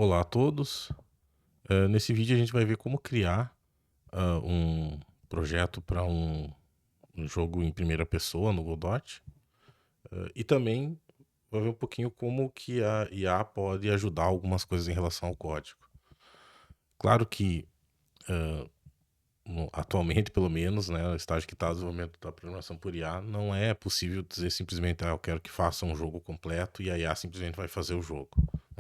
Olá a todos. Nesse vídeo a gente vai ver como criar um projeto para um jogo em primeira pessoa no Godot. E também vai ver um pouquinho como que a IA pode ajudar algumas coisas em relação ao código. Claro que atualmente, pelo menos, né, no estágio que está o desenvolvimento da programação por IA, não é possível dizer simplesmente, eu quero que faça um jogo completo e a IA simplesmente vai fazer o jogo.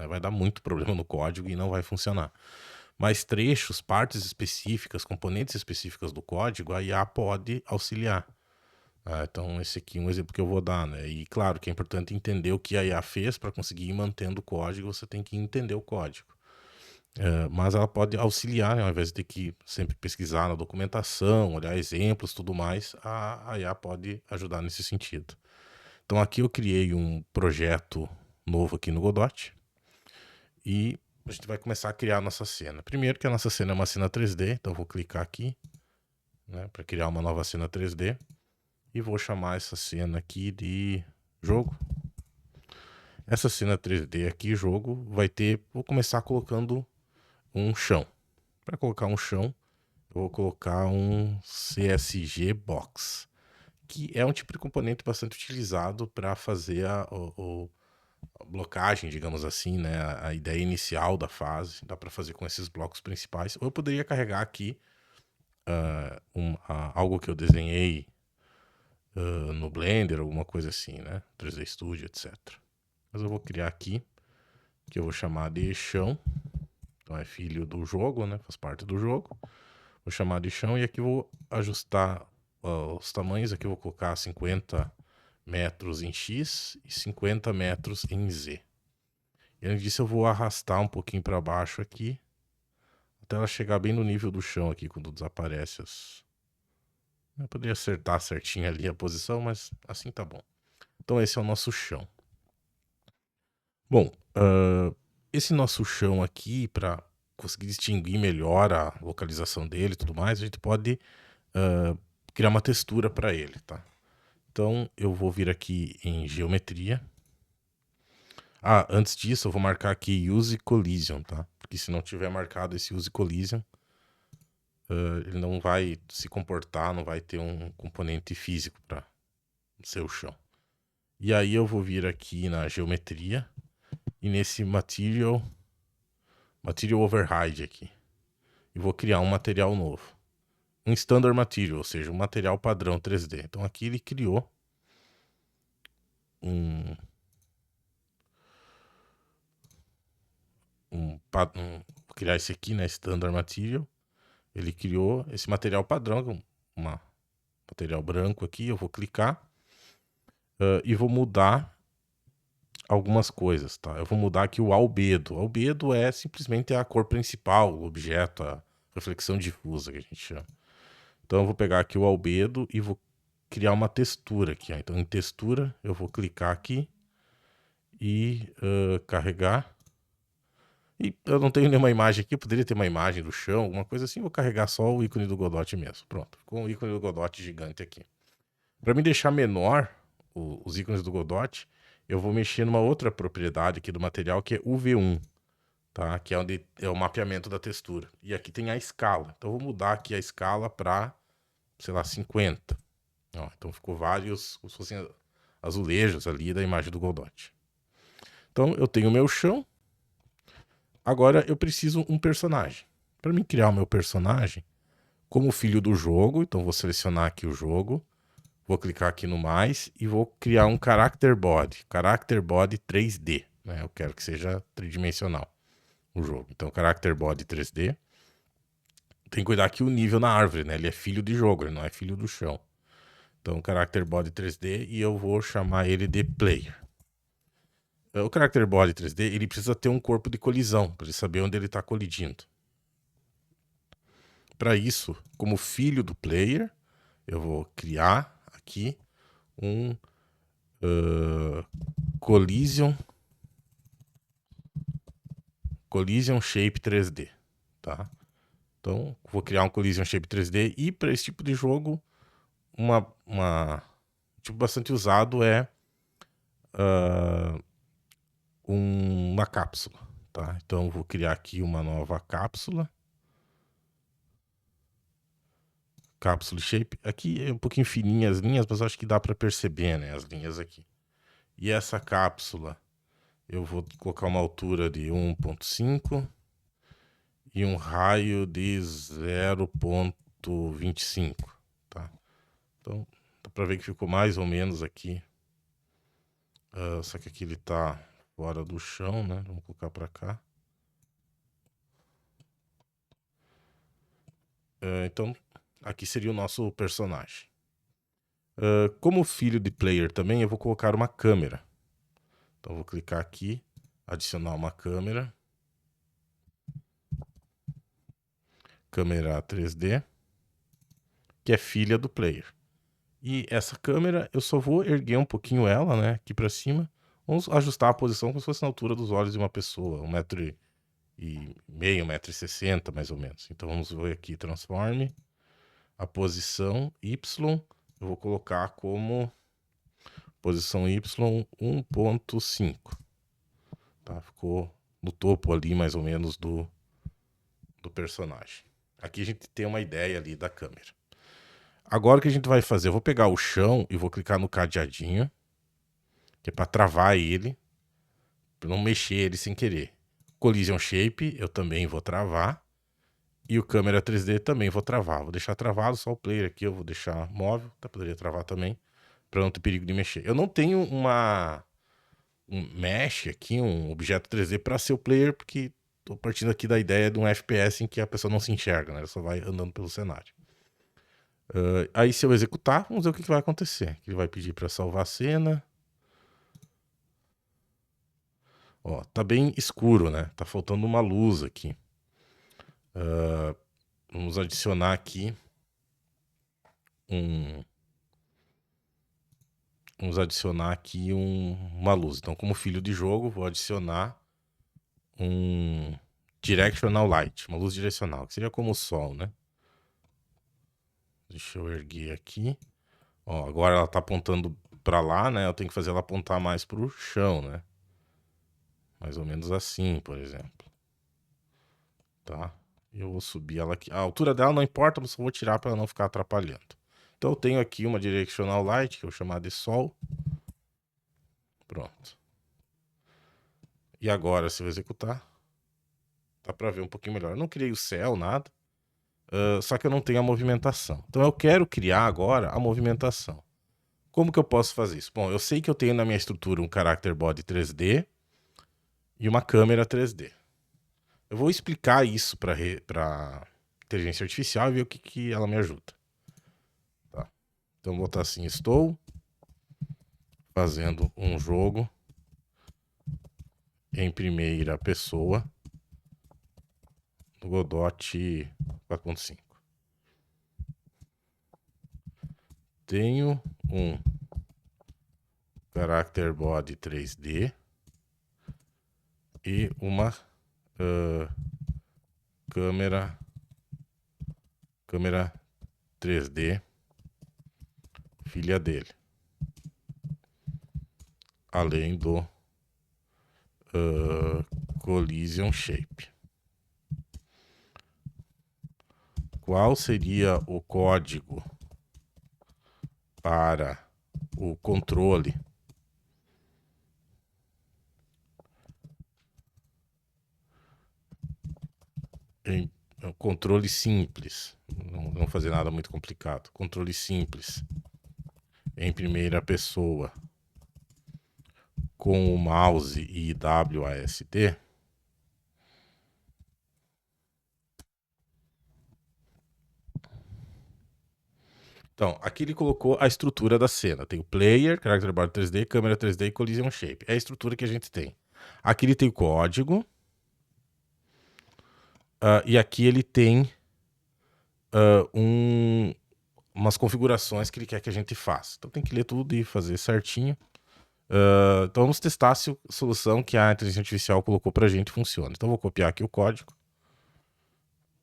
Vai dar muito problema no código e não vai funcionar. Mas trechos, partes específicas, componentes específicas do código, a IA pode auxiliar. Então, esse aqui é um exemplo que eu vou dar, né? E claro que é importante entender o que a IA fez para conseguir ir mantendo o código, você tem que entender o código. Mas ela pode auxiliar, né? Ao invés de ter que sempre pesquisar na documentação, olhar exemplos, tudo mais, a IA pode ajudar nesse sentido. Então, aqui eu criei um projeto novo aqui no Godot e a gente vai começar a criar a nossa cena. Primeiro que a nossa cena é uma cena 3D, então eu vou clicar aqui, né, para criar uma nova cena 3D e vou chamar essa cena aqui de jogo. Essa cena 3D aqui, jogo, vou começar colocando um chão. Para colocar um chão, eu vou colocar um CSG Box, que é um tipo de componente bastante utilizado para fazer a blocagem, digamos assim, né? A ideia inicial da fase, dá para fazer com esses blocos principais. Ou eu poderia carregar aqui algo que eu desenhei no Blender, alguma coisa assim, né? 3D Studio, etc. Mas eu vou criar aqui, que eu vou chamar de chão. Então é filho do jogo, né? Faz parte do jogo. Vou chamar de chão e aqui vou ajustar os tamanhos. Aqui eu vou colocar 50 metros em X e 50 metros em Z. E além disso eu vou arrastar um pouquinho para baixo aqui, até ela chegar bem no nível do chão aqui, quando desaparece as... Eu poderia acertar certinho ali a posição, mas assim tá bom. Então esse é o nosso chão. Bom, esse nosso chão aqui, para conseguir distinguir melhor a localização dele e tudo mais, a gente pode criar uma textura para ele, tá? Então eu vou vir aqui em geometria. Antes disso eu vou marcar aqui Use Collision, tá? Porque se não tiver marcado esse Use Collision, ele não vai se comportar, não vai ter um componente físico para ser o chão. E aí eu vou vir aqui na geometria e nesse Material Override aqui. E vou criar um material novo. Um Standard Material, ou seja, um material padrão 3D. Então aqui ele criou vou criar esse aqui, né? Standard Material. Ele criou esse material padrão, um material branco aqui. Eu vou clicar e vou mudar algumas coisas, tá? Eu vou mudar aqui o albedo. O albedo é simplesmente a cor principal, o objeto, a reflexão difusa que a gente chama. Então eu vou pegar aqui o albedo e vou criar uma textura aqui. Então em textura eu vou clicar aqui e carregar. E eu não tenho nenhuma imagem aqui, eu poderia ter uma imagem do chão, alguma coisa assim, vou carregar só o ícone do Godot mesmo. Pronto, ficou um ícone do Godot gigante aqui. Para me deixar menor os ícones do Godot, eu vou mexer numa outra propriedade aqui do material, que é o V1, tá? Que é onde é o mapeamento da textura. E aqui tem a escala. Então eu vou mudar aqui a escala para, sei lá, 50. Então ficou vários, como se fossem azulejos ali da imagem do Godot. Então eu tenho o meu chão. Agora eu preciso um personagem. Para mim criar o meu personagem, como filho do jogo, então vou selecionar aqui o jogo, vou clicar aqui no mais e vou criar um Character Body 3D. Né? Eu quero que seja tridimensional o jogo. Então Character Body 3D. Tem que cuidar que o nível na árvore, né? Ele é filho de jogo, ele não é filho do chão. Então Character Body 3D e eu vou chamar ele de Player. O Character Body 3D, ele precisa ter um corpo de colisão, para ele saber onde ele está colidindo. Para isso, como filho do player, eu vou criar aqui um Collision Shape 3D, tá? Então, vou criar um Collision Shape 3D e para esse tipo de jogo, tipo bastante usado é uma cápsula, tá? Então vou criar aqui uma nova cápsula. Cápsula shape. Aqui é um pouquinho fininha as linhas, mas acho que dá para perceber, né, as linhas aqui. E essa cápsula, eu vou colocar uma altura de 1.5 e um raio de 0.25, tá? Então, dá para ver que ficou mais ou menos aqui. Só que aqui ele tá fora do chão, né? Vamos colocar para cá. Então, aqui seria o nosso personagem. Como filho de player também, eu vou colocar uma câmera. Então, vou clicar aqui, adicionar uma câmera. Câmera 3D, que é filha do player. E essa câmera, eu só vou erguer um pouquinho ela, né, aqui para cima. Vamos ajustar a posição como se fosse na altura dos olhos de uma pessoa, 1,5 m, 1,60 m mais ou menos. Então vamos ver aqui, transforme a posição Y, eu vou colocar como posição Y 1.5. Tá? Ficou no topo ali mais ou menos do personagem. Aqui a gente tem uma ideia ali da câmera. Agora o que a gente vai fazer? Eu vou pegar o chão e vou clicar no cadeadinho, que é para travar ele, para não mexer ele sem querer. Collision Shape eu também vou travar. E o câmera 3D também vou travar. Vou deixar travado, só o player aqui eu vou deixar móvel. Até poderia travar também, para não ter perigo de mexer. Eu não tenho um mesh aqui, um objeto 3D para ser o player, porque tô partindo aqui da ideia de um FPS em que a pessoa não se enxerga, né? Ela só vai andando pelo cenário. Aí se eu executar, vamos ver o que vai acontecer. Ele vai pedir para salvar a cena. Ó, tá bem escuro, né? Tá faltando uma luz aqui. Vamos adicionar aqui uma luz. Então, como filho de jogo, vou adicionar um directional light, uma luz direcional, que seria como o sol, né? Deixa eu erguer aqui. Ó, agora ela tá apontando para lá, né? Eu tenho que fazer ela apontar mais pro chão, né? Mais ou menos assim, por exemplo. Tá? Eu vou subir ela aqui. A altura dela não importa, mas só vou tirar para não ficar atrapalhando. Então eu tenho aqui uma directional light, que eu vou chamar de sol. Pronto. E agora, se eu executar, dá para ver um pouquinho melhor. Eu não criei o céu, nada. Só que eu não tenho a movimentação. Então eu quero criar agora a movimentação. Como que eu posso fazer isso? Bom, eu sei que eu tenho na minha estrutura um character body 3D e uma câmera 3D. Eu vou explicar isso para inteligência artificial e ver o que ela me ajuda. Tá. Então vou botar assim, estou fazendo um jogo em primeira pessoa no Godot 4.5. Tenho um character body 3D e uma câmera 3D filha dele, além do collision shape. Qual seria o código para o controle em controle simples? Não vamos fazer nada muito complicado. Controle simples em primeira pessoa com o mouse e WASD. Então, aqui ele colocou a estrutura da cena. Tem o player, character body 3D, câmera 3D e collision shape. É a estrutura que a gente tem. Aqui ele tem o código. E aqui ele tem umas configurações que ele quer que a gente faça. Então tem que ler tudo e fazer certinho. Então vamos testar se a solução que a inteligência artificial colocou pra gente funciona. Então vou copiar aqui o código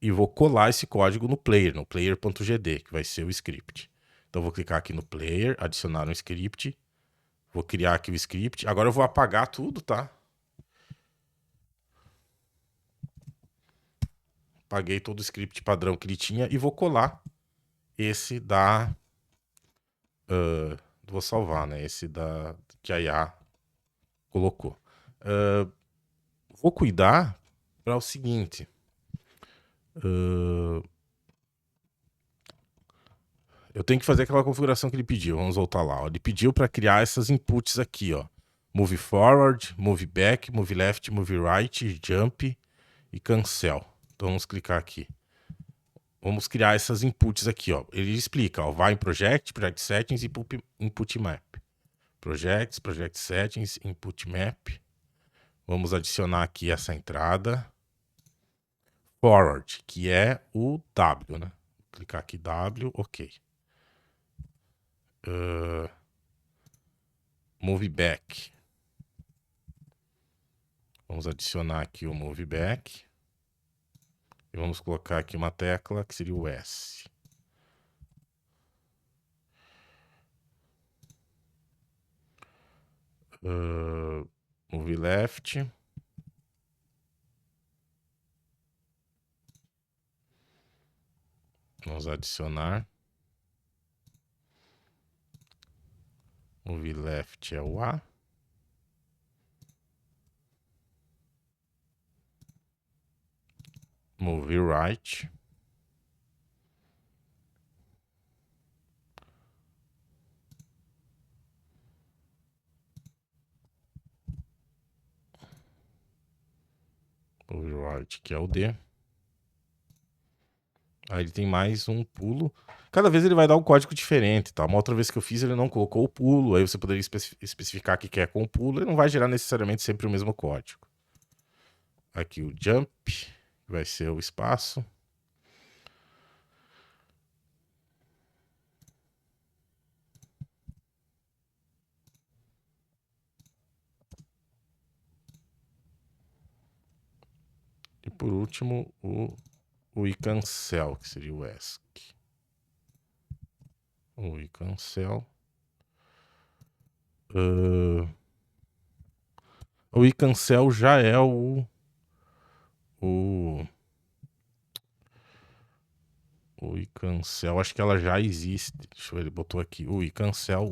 e vou colar esse código no player.gd, que vai ser o script. Então vou clicar aqui no player, adicionar um script, vou criar aqui o script. Agora eu vou apagar tudo, tá? Paguei todo o script padrão que ele tinha e vou colar esse da... vou salvar, né? Esse que a IA colocou. Vou cuidar para o seguinte. Eu tenho que fazer aquela configuração que ele pediu. Vamos voltar lá. Ó. Ele pediu para criar essas inputs aqui, ó. Move forward, move back, move left, move right, jump e cancel. Então vamos clicar aqui. Vamos criar essas inputs aqui, ó. Ele explica, ó. Vai em Project, Project Settings e Input Map. Projects, Project Settings, Input Map. Vamos adicionar aqui essa entrada. Forward, que é o W, né? Vou clicar aqui W, ok. Move back. Vamos adicionar aqui o move back. E vamos colocar aqui uma tecla que seria o S. Move left. Vamos adicionar. Move left é o A. Move right. Move right, que é o D. Aí ele tem mais um pulo. Cada vez ele vai dar um código diferente, tá? Uma outra vez que eu fiz, ele não colocou o pulo. Aí você poderia especificar que quer com o pulo. Ele não vai gerar necessariamente sempre o mesmo código. Aqui o jump, vai ser o espaço. E por último, o iCancel, que seria o ESC. O iCancel. O iCancel já é o iCancel, acho que ela já existe. Deixa eu ver, ele botou aqui. O iCancel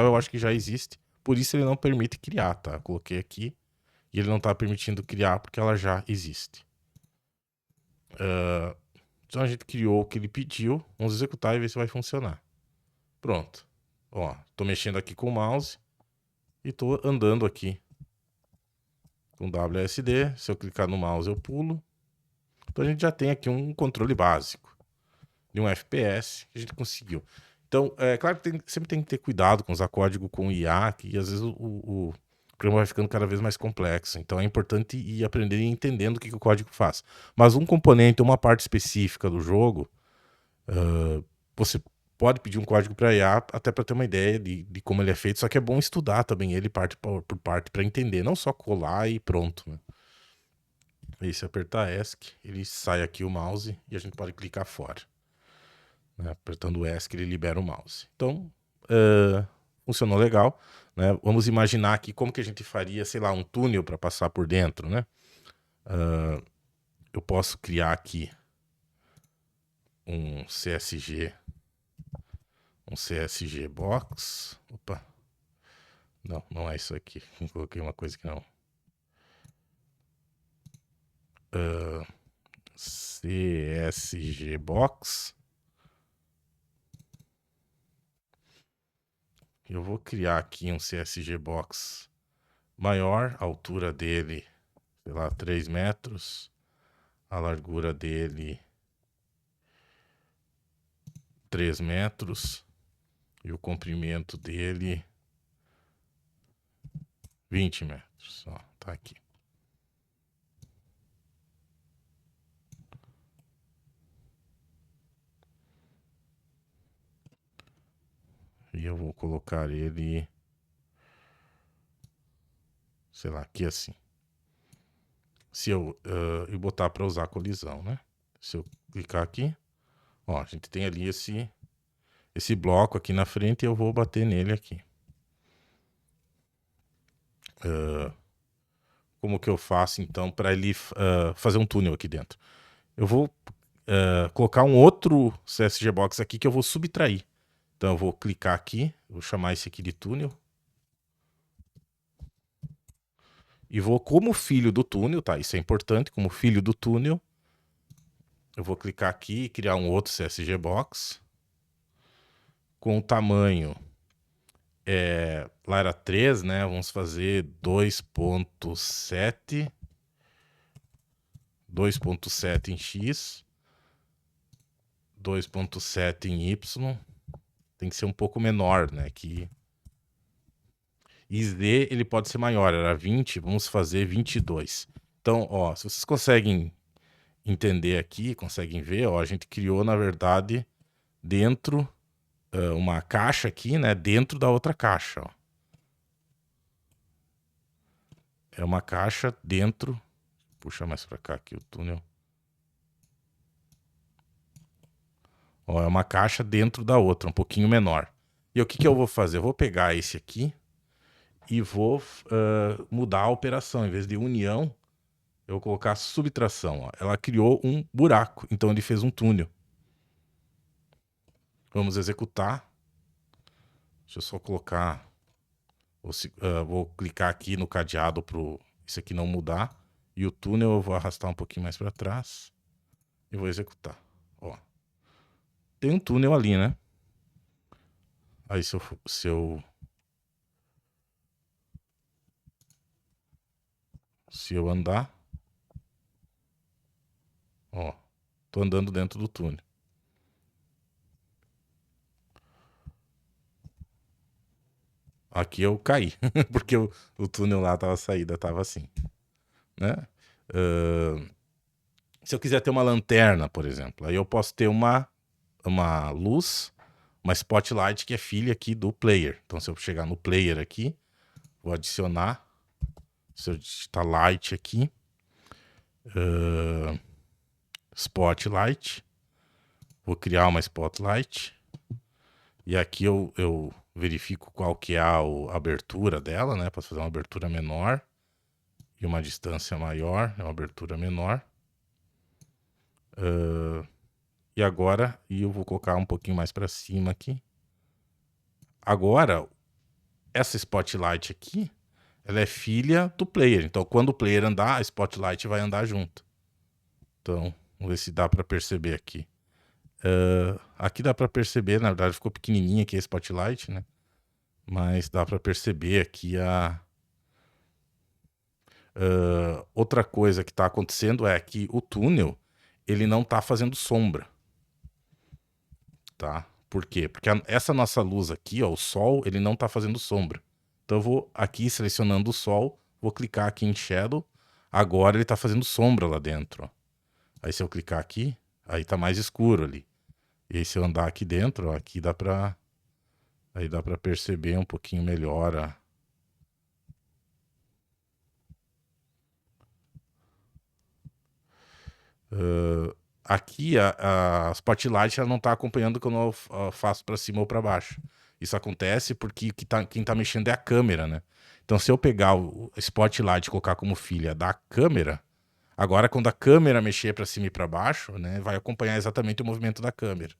eu acho que já existe. Por isso ele não permite criar, tá? Coloquei aqui. E ele não tá permitindo criar porque ela já existe. Então a gente criou o que ele pediu. Vamos executar e ver se vai funcionar. Pronto. Ó, tô mexendo aqui com o mouse. E tô andando aqui com WSD. Se eu clicar no mouse eu pulo. Então a gente já tem aqui um controle básico de um FPS que a gente conseguiu. Então, é claro que sempre tem que ter cuidado com usar código com IA, que às vezes o programa vai ficando cada vez mais complexo. Então é importante ir aprendendo e entendendo o que o código faz. Mas um componente, uma parte específica do jogo, você pode pedir um código para IA até para ter uma ideia de como ele é feito, só que é bom estudar também ele parte por parte para entender, não só colar e pronto, né? E se apertar ESC, ele sai aqui o mouse e a gente pode clicar fora. Né? Apertando o ESC, ele libera o mouse. Então, funcionou legal. Né? Vamos imaginar aqui como que a gente faria, sei lá, um túnel para passar por dentro, né? Eu posso criar aqui um CSG box. Opa. Não é isso aqui. Eu coloquei uma coisa que não. CSG box. Eu vou criar aqui um CSG box maior, a altura dele, sei lá, 3 metros, a largura dele 3 metros e o comprimento dele 20 metros. Ó, tá aqui. E eu vou colocar ele, sei lá, aqui assim. Se eu e botar para usar colisão, né? Se eu clicar aqui, ó, a gente tem ali esse bloco aqui na frente e eu vou bater nele aqui. Como que eu faço então para ele fazer um túnel aqui dentro? Eu vou colocar um outro CSG Box aqui que eu vou subtrair. Então eu vou clicar aqui, vou chamar esse aqui de túnel. E vou, como filho do túnel, tá? Isso é importante, como filho do túnel. Eu vou clicar aqui e criar um outro CSG Box. Com o tamanho, lá era 3, né? Vamos fazer 2.7. 2.7 em X. 2.7 em Y. Tem que ser um pouco menor, né? E Z ele pode ser maior, era 20, vamos fazer 22. Então, ó, se vocês conseguem entender aqui, conseguem ver, ó, a gente criou, na verdade, dentro, uma caixa aqui, né, dentro da outra caixa, ó. É uma caixa dentro, puxa mais pra cá aqui o túnel. Ó, é uma caixa dentro da outra, um pouquinho menor. E o que que eu vou fazer? Eu vou pegar esse aqui e vou mudar a operação. Em vez de união, eu vou colocar subtração. Ó. Ela criou um buraco, então ele fez um túnel. Vamos executar. Deixa eu só colocar. Vou clicar aqui no cadeado para isso aqui não mudar. E o túnel eu vou arrastar um pouquinho mais para trás. E vou executar. Ó. Tem um túnel ali, né? Aí se eu andar. Ó. Tô andando dentro do túnel. Aqui eu caí. Porque o túnel lá tava saída, tava assim. Né? Se eu quiser ter uma lanterna, por exemplo, aí eu posso ter uma luz, uma spotlight que é filha aqui do player. Então, se eu chegar no player aqui, vou adicionar. Se eu digitar light aqui, spotlight, vou criar uma spotlight. E aqui eu verifico qual que é a abertura dela, né? Posso fazer uma abertura menor e uma distância maior, uma abertura menor. E agora, eu vou colocar um pouquinho mais para cima aqui. Agora, essa spotlight aqui, ela é filha do player. Então, quando o player andar, a spotlight vai andar junto. Então, vamos ver se dá para perceber aqui. Aqui dá para perceber, na verdade ficou pequenininha aqui a spotlight, né? Mas dá para perceber aqui outra coisa que está acontecendo é que o túnel, ele não está fazendo sombra. Tá? Por quê? Porque essa nossa luz aqui, ó, o sol, ele não está fazendo sombra. Então eu vou aqui selecionando o sol, vou clicar aqui em Shadow. Agora ele está fazendo sombra lá dentro. Ó. Aí se eu clicar aqui, aí tá mais escuro ali. E aí se eu andar aqui dentro, ó, aqui dá pra perceber um pouquinho melhor aqui a Spotlight ela não está acompanhando quando eu faço para cima ou para baixo. Isso acontece porque quem tá mexendo é a câmera, né? Então se eu pegar o Spotlight e colocar como filha da câmera, agora quando a câmera mexer para cima e para baixo, né, vai acompanhar exatamente o movimento da câmera.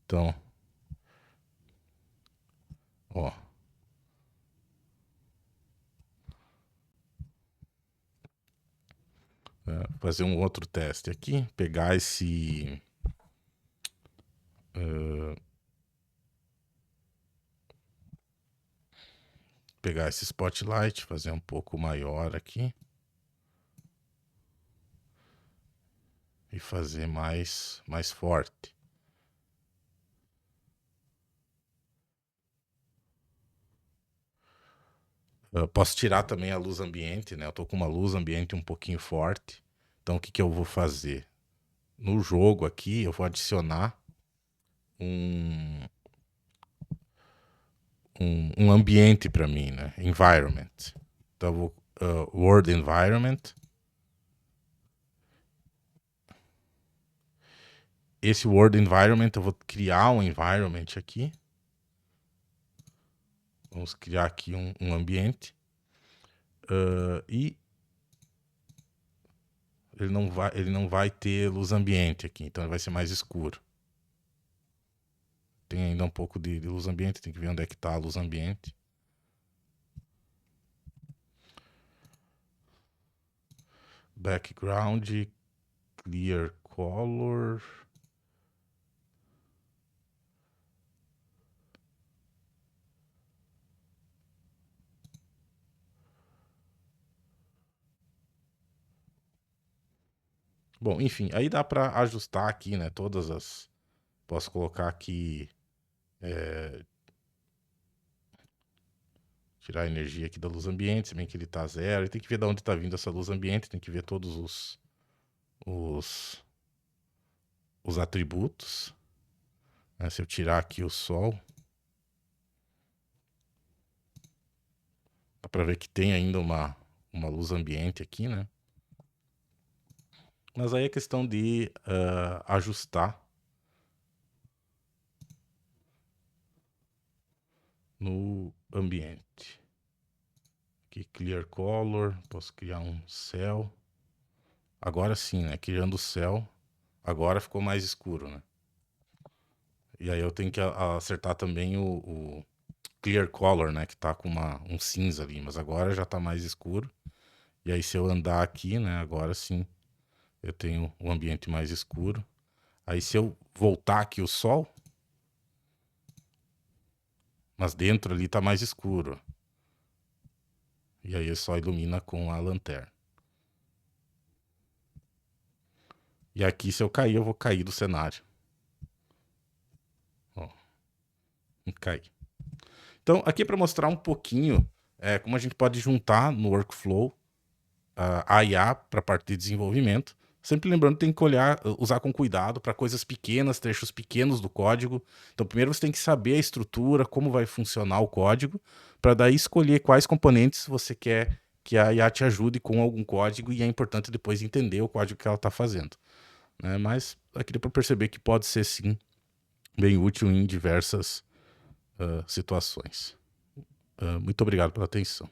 Então, ó. Fazer um outro teste aqui, pegar esse spotlight, fazer um pouco maior aqui e fazer mais forte. Eu posso tirar também a luz ambiente, né? Eu tô com uma luz ambiente um pouquinho forte. Então o que que eu vou fazer? No jogo aqui eu vou adicionar um ambiente para mim, né? Environment. Então eu vou World Environment. Esse World Environment eu vou criar um environment aqui. Vamos criar aqui um ambiente. E ele não vai ter luz ambiente aqui, então ele vai ser mais escuro. Tem ainda um pouco de luz ambiente, tem que ver onde é que está a luz ambiente. Background, clear color. Bom, enfim, aí dá para ajustar aqui, né? Todas as. Posso colocar aqui. Tirar a energia aqui da luz ambiente, se bem que ele tá zero. E tem que ver de onde está vindo essa luz ambiente, tem que ver todos os, os atributos. Né? Se eu tirar aqui o sol, dá para ver que tem ainda uma luz ambiente aqui, né? Mas aí é questão de ajustar no ambiente. Aqui, clear color, posso criar um céu. Agora sim, né? Criando o céu, agora ficou mais escuro, né? E aí eu tenho que acertar também o clear color, né? Que tá com um cinza ali, mas agora já tá mais escuro. E aí se eu andar aqui, né? Agora sim, eu tenho o ambiente mais escuro. Aí se eu voltar aqui o sol, mas dentro ali tá mais escuro. E aí só ilumina com a lanterna. E aqui se eu cair, eu vou cair do cenário. Ó, cair. Então aqui para mostrar um pouquinho como a gente pode juntar no workflow a IA para a parte de desenvolvimento. Sempre lembrando que tem que usar com cuidado para coisas pequenas, trechos pequenos do código. Então, primeiro você tem que saber a estrutura, como vai funcionar o código, para daí escolher quais componentes você quer que a IA te ajude com algum código, e é importante depois entender o código que ela está fazendo. Né? Mas aqui dá para perceber que pode ser, sim, bem útil em diversas situações. Muito obrigado pela atenção.